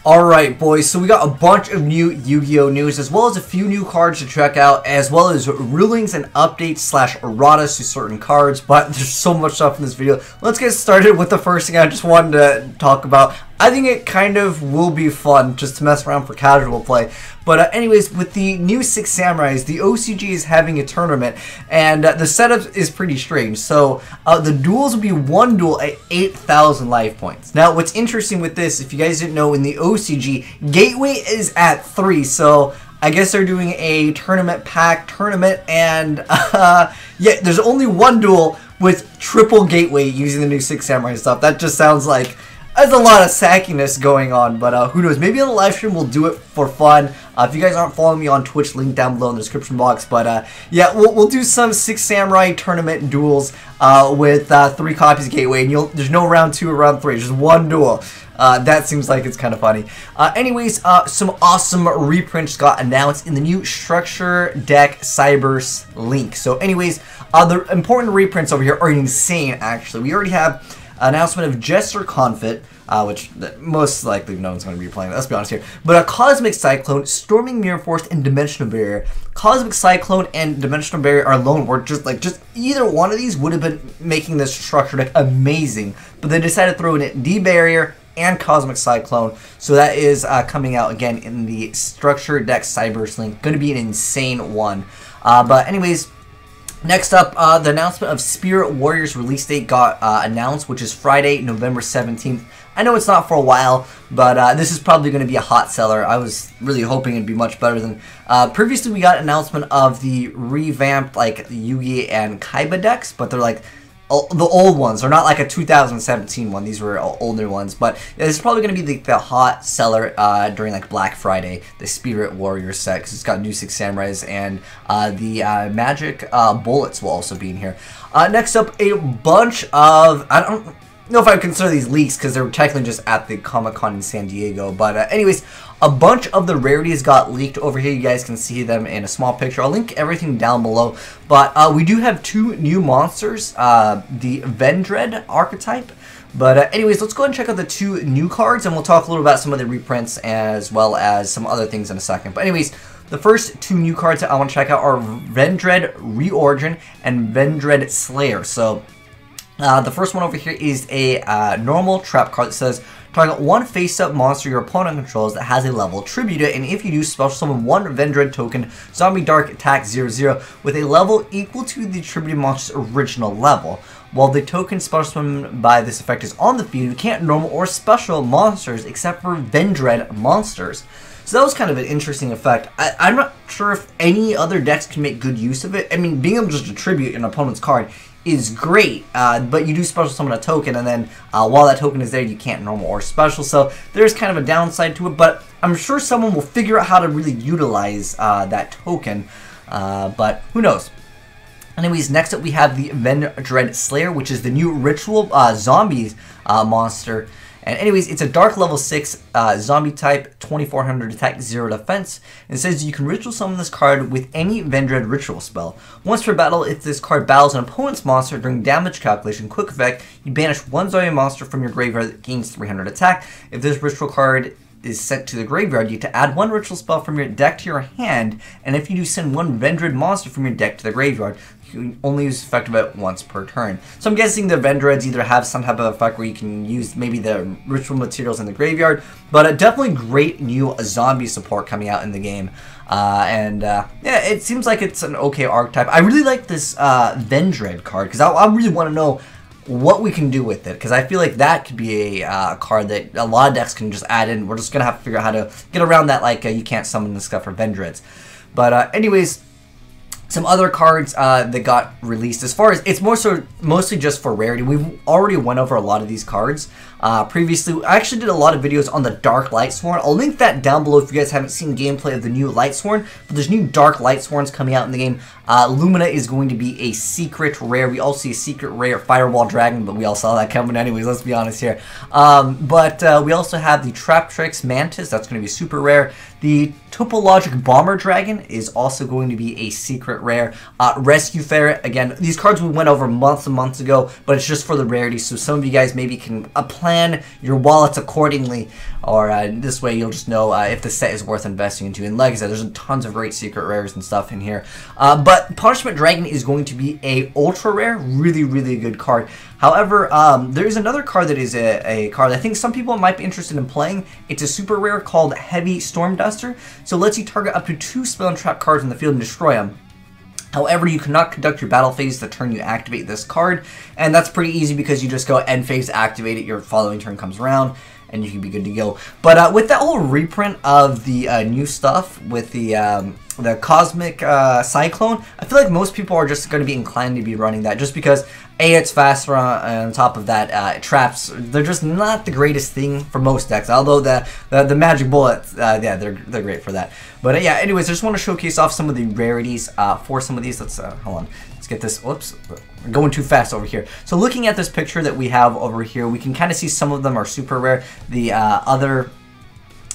Alright boys, so we got a bunch of new Yu-Gi-Oh news as well as a few new cards to check out as well as rulings and updates slash erratas to certain cards, but there's so much stuff in this video. Let's get started with the first thing I just wanted to talk about. I think it kind of will be fun just to mess around for casual play. But anyways, with the new 6 Samurais, the OCG is having a tournament, and the setup is pretty strange. So the duels will be one duel at 8,000 life points. Now, what's interesting with this, if you guys didn't know, in the OCG, Gateway is at 3, so I guess they're doing a tournament pack tournament, and yeah, there's only one duel with triple Gateway using the new 6 Samurai stuff. That just sounds like there's a lot of sackiness going on, but who knows? Maybe on the live stream we'll do it for fun. If you guys aren't following me on Twitch, link down below in the description box. But yeah, we'll do some 6 Samurai tournament duels with 3 copies of Gateway, and there's no round 2 or round 3, just one duel. That seems like it's kind of funny. Anyways, some awesome reprints got announced in the new Structure Deck Cybers link. So anyways, the important reprints over here are insane, actually. We already have announcement of Jester Confit, which most likely no one's going to be playing, let's be honest here. But a Cosmic Cyclone, Storming Mirror Force, and Dimensional Barrier. Cosmic Cyclone and Dimensional Barrier are alone were just either one of these would have been making this structure deck amazing. But they decided to throw in D-Barrier and Cosmic Cyclone. So that is coming out again in the Structure Deck Cybers link. Going to be an insane one. But anyways, next up, the announcement of Spirit Warriors release date got announced, which is Friday, November 17th. I know it's not for a while, but this is probably going to be a hot seller. I was really hoping it'd be much better than previously. We got announcement of the revamped like Yugi and Kaiba decks, but they're like the old ones. They're not like a 2017 one. These were older ones, but this is probably going to be the hot seller during like Black Friday, the Spirit Warriors set, because it's got new 6 Samurais, and the Magic Bullets will also be in here. Next up, a bunch of, I don't know if I would consider these leaks because they were technically just at the Comic-Con in San Diego, but anyways, a bunch of the rarities got leaked over here. You guys can see them in a small picture. I'll link everything down below. But we do have 2 new monsters, the Vendread archetype. But anyways, let's go ahead and check out the 2 new cards, and we'll talk a little about some of the reprints as well as some other things in a second. But anyways, the first 2 new cards that I want to check out are Vendread Reorigin and Vendread Slayer. So the first one over here is a normal trap card that says, target 1 face-up monster your opponent controls that has a level, tribute it, and if you do, special summon 1 Vendread token, Zombie Dark Attack 0/0, with a level equal to the tributed monster's original level. While the token special summon by this effect is on the field, you can't normal or special monsters except for Vendread monsters. So that was kind of an interesting effect. I'm not sure if any other decks can make good use of it. I mean, being able to just attribute an opponent's card is great, but you do special summon a token, and then while that token is there, you can't normal or special. So there's kind of a downside to it, but I'm sure someone will figure out how to really utilize that token, but who knows. Anyways, next up we have the Vendread Slayer, which is the new Ritual Zombies monster. And anyways, it's a dark level 6 zombie type, 2400 attack, 0 defense. And it says you can ritual summon this card with any Vendread ritual spell. Once per battle, if this card battles an opponent's monster during damage calculation, quick effect, you banish 1 zombie monster from your graveyard that gains 300 attack. If this ritual card is sent to the graveyard, you get to add 1 ritual spell from your deck to your hand, and if you do send 1 Vendread monster from your deck to the graveyard, you can only use effect of it once per turn. So I'm guessing the Vendreads either have some type of effect where you can use maybe the ritual materials in the graveyard, but definitely great new zombie support coming out in the game. Yeah, it seems like it's an okay archetype. I really like this Vendread card because I really want to know what we can do with it, because I feel like that could be a card that a lot of decks can just add in. We're just going to have to figure out how to get around that, like you can't summon this stuff for Vendreads. But anyways, some other cards that got released, as far as it's mostly just for rarity. We've already went over a lot of these cards previously. I actually did a lot of videos on the Dark LIGHTSWORN. I'll link that down below if you guys haven't seen gameplay of the new LIGHTSWORN. But there's new Dark LIGHTSWORNs coming out in the game. Lumina is going to be a secret rare. We also see a secret rare Firewall Dragon, but we all saw that coming anyways, let's be honest here. We also have the Traptrix Mantis, that's going to be super rare. The Topologic Bomber Dragon is also going to be a secret rare. Rescue Ferret, again, these cards we went over months and months ago, but it's just for the rarity, so some of you guys maybe can plan your wallets accordingly, or this way you'll just know if the set is worth investing into. And like I said, there's tons of great secret rares and stuff in here. But Punishment Dragon is going to be a ultra rare, really good card. However, there's another card that is a card I think some people might be interested in playing. It's a super rare called Heavy Storm Duster. So it lets you target up to 2 spell and trap cards in the field and destroy them. However, you cannot conduct your battle phase the turn you activate this card, and that's pretty easy because you just go end phase, activate it, your following turn comes around, and you can be good to go. But with that whole reprint of the new stuff with the Cosmic Cyclone, I feel like most people are just going to be inclined to be running that just because A, it's faster on top of that, traps, they're just not the greatest thing for most decks, although the Magic Bullets, yeah, they're great for that. But yeah, anyways, I just want to showcase off some of the rarities for some of these. Let's, hold on, let's get this, whoops, we're going too fast over here. So looking at this picture that we have over here, we can kind of see some of them are super rare. The other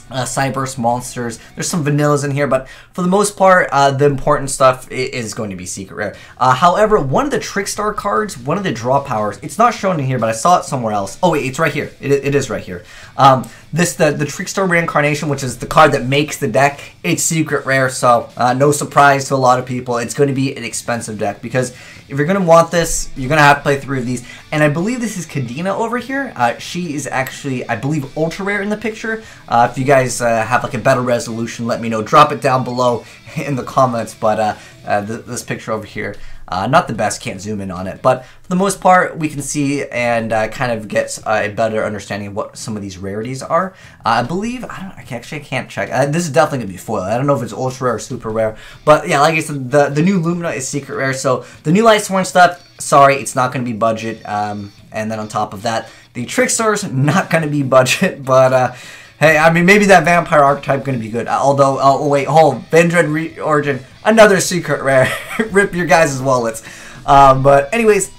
Cyburst monsters, there's some vanillas in here, but for the most part, the important stuff is going to be secret rare. However, one of the Trickstar cards, one of the draw powers, it's not shown in here, but I saw it somewhere else. Oh wait, it's right here. It is right here. The Trickstar Reincarnation, which is the card that makes the deck, it's secret rare, so no surprise to a lot of people. It's going to be an expensive deck because if you're going to want this, you're going to have to play 3 of these. And I believe this is Kadena over here. She is actually, I believe, ultra rare in the picture. If you guys have like a better resolution, let me know. Drop it down below in the comments. But this picture over here, not the best, can't zoom in on it. But for the most part, we can see and kind of get a better understanding of what some of these rarities are. I believe, I can't check. This is definitely going to be foil. I don't know if it's ultra rare or super rare. But yeah, like I said, the new Lumina is secret rare. So the new LIGHTSWORN stuff, sorry, it's not going to be budget. And then on top of that, the Trickstar's not going to be budget. But hey, I mean, maybe that Vampire archetype going to be good. Although, oh wait, hold, Vendread Reorigin, another secret rare. Rip your guys' wallets. But anyways,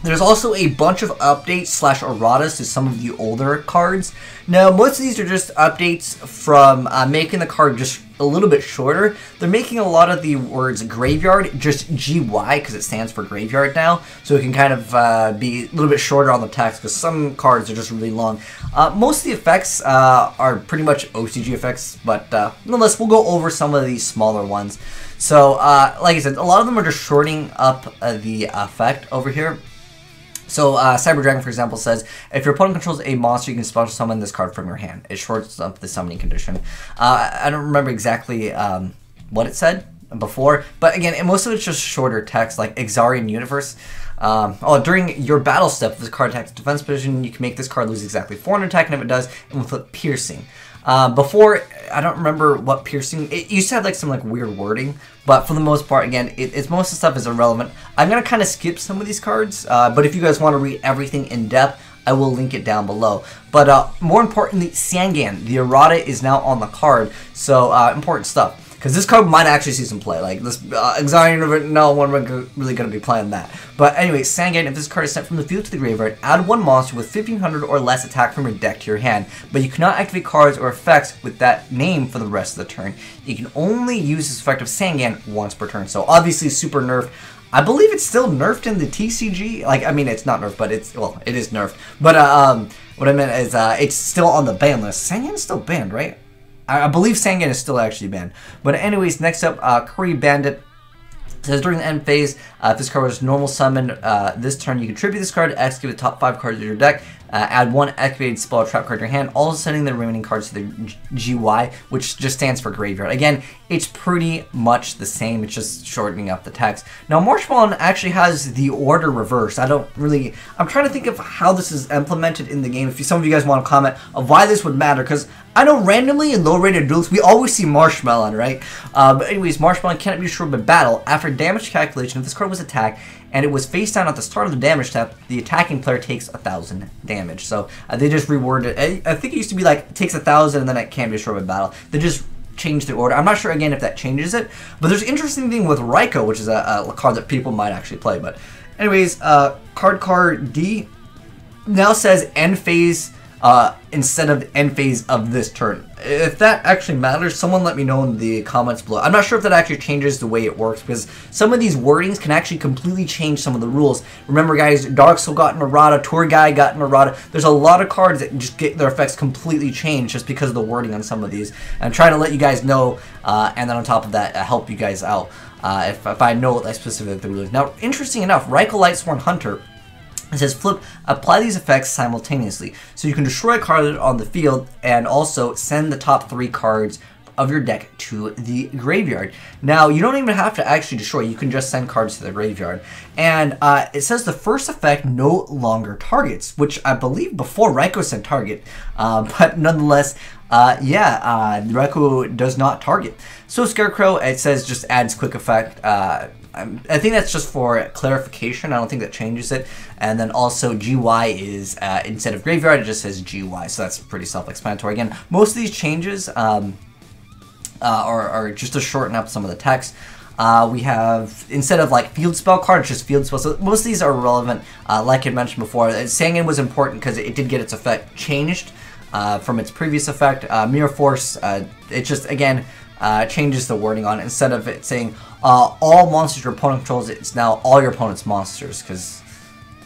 there's also a bunch of updates / erratas to some of the older cards. Now, most of these are just updates from making the card just a little bit shorter. They're making a lot of the words graveyard just GY because it stands for graveyard now, so it can kind of be a little bit shorter on the text because some cards are just really long. Most of the effects are pretty much OCG effects, but nonetheless, we'll go over some of these smaller ones. So, like I said, a lot of them are just shorting up the effect over here. So, Cyber Dragon, for example, says, if your opponent controls a monster, you can special summon this card from your hand. It shorts up the summoning condition. I don't remember exactly what it said before, but again, most of it's just shorter text, like Exarian Universe. During your battle step, if this card attacks defense position, you can make this card lose exactly 400 attack, and if it does, it will flip Piercing. Before, I don't remember what Piercing, it used to have like some like weird wording, but for the most part, again, it's most of the stuff is irrelevant. I'm going to kind of skip some of these cards, but if you guys want to read everything in depth, I will link it down below. But more importantly, Sangan, the errata is now on the card, so important stuff. Because this card might actually see some play. Like this Exarian, no one really going to be playing that. But anyway, Sangan, if this card is sent from the field to the graveyard, add 1 monster with 1500 or less attack from your deck to your hand. But you cannot activate cards or effects with that name for the rest of the turn. You can only use this effect of Sangan once per turn. So obviously super nerfed. I believe it's still nerfed in the TCG. Like, I mean, it's not nerfed, but it's, well, it is nerfed. But what I meant is it's still on the ban list. Sangan's still banned, right? I believe Sangan is still actually banned. But anyways, next up, Curry Bandit says during the end phase, if this card was normal summoned this turn, you contribute this card to execute the top 5 cards of your deck. Add 1 activated spell or trap card to your hand, also sending the remaining cards to the GY, which just stands for graveyard. Again, it's pretty much the same, it's just shortening up the text. Now, Marshmallow actually has the order reversed. I'm trying to think of how this is implemented in the game. If some of you guys want to comment of why this would matter, because I know randomly in low-rated duels, we always see Marshmallow, right? But anyways, Marshmallow cannot be destroyed by battle. After damage calculation, if this card was attacked, and it was face down at the start of the damage step, the attacking player takes 1,000 damage. So they just reworded it. I think it used to be like, it takes 1,000 and then it can't be destroyed by battle. They just change the order. I'm not sure again if that changes it, but there's an interesting thing with Raikou, which is a card that people might actually play. But anyways, card D now says end phase instead of end phase of this turn. If that actually matters, someone let me know in the comments below. I'm not sure if that actually changes the way it works, because some of these wordings can actually completely change some of the rules. Remember guys, Dark Soul got an errata, Tour Guide got an errata. There's a lot of cards that just get their effects completely changed just because of the wording on some of these. And I'm trying to let you guys know, and then on top of that, help you guys out if I know like specifically the rules. Now, interesting enough, Raikou LIGHTSWORN Hunter, it says flip, apply these effects simultaneously. So you can destroy a card on the field and also send the top 3 cards of your deck to the graveyard. Now, you don't even have to actually destroy. You can just send cards to the graveyard. And it says the first effect no longer targets, which I believe before Raikou said target. But nonetheless, Raikou does not target. So Scarecrow, it says just adds quick effect. I think that's just for clarification. I don't think that changes it. And then also GY is, instead of graveyard, it just says GY. So that's pretty self-explanatory. Again, most of these changes are just to shorten up some of the text. We have, instead of like field spell card, it's just field spell. So most of these are relevant. Like I mentioned before, Sangan was important because it did get its effect changed from its previous effect. Mirror Force, it just, again, changes the wording on it. Instead of it saying all monsters your opponent controls, it's now all your opponent's monsters. Because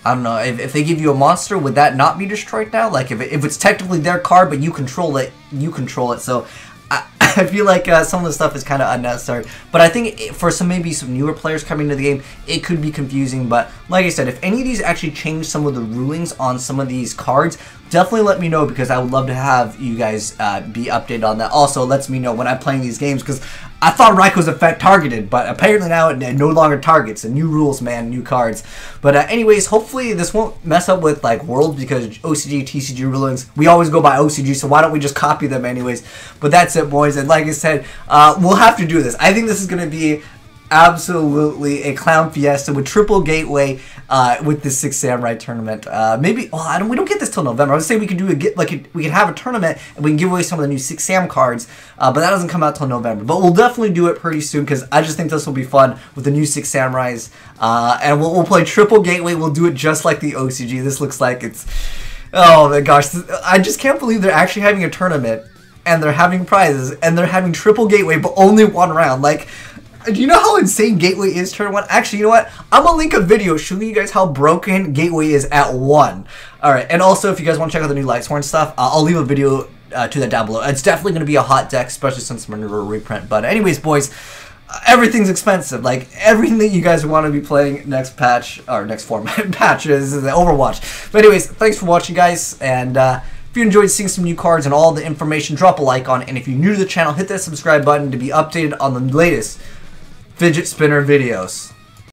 I don't know, if they give you a monster, would that not be destroyed now? Like if it's technically their card, but you control it, So I feel like some of the stuff is kind of unnecessary. But I think for maybe some newer players coming to the game, it could be confusing. But like I said, if any of these actually change some of the rulings on some of these cards, definitely let me know, because I would love to have you guys be updated on that. Also, lets me know when I'm playing these games, because I thought Raikou's effect targeted, but apparently now it no longer targets. And new rules, man, new cards. But anyways, hopefully this won't mess up with like Worlds, because OCG, TCG rulings, we always go by OCG, so why don't we just copy them anyways? But that's it, boys. And like I said, we'll have to do this. I think this is going to be absolutely a clown fiesta with triple gateway with the 6 Samurai tournament. Maybe we don't get this till November. I would say we could do we could have a tournament and we can give away some of the new 6 Sam cards, but that doesn't come out till November. But we'll definitely do it pretty soon, because I just think this will be fun with the new 6 Samurais. And we'll play triple gateway. We'll do it just like the OCG. This looks like it's, oh my gosh, I just can't believe they're actually having a tournament and they're having prizes and they're having triple gateway, but only 1 round. Like, do you know how insane Gateway is turn 1? Actually, you know what? I'm going to link a video showing you guys how broken Gateway is at 1. Alright, and also if you guys want to check out the new LIGHTSWORN stuff, I'll leave a video to that down below. It's definitely going to be a hot deck, especially since we're going to reprint. But anyways, boys, everything's expensive. Like, everything that you guys want to be playing next patch, or next format patch is Overwatch. But anyways, thanks for watching, guys, and if you enjoyed seeing some new cards and all the information, drop a like on it. And if you're new to the channel, hit that subscribe button to be updated on the latest fidget spinner videos.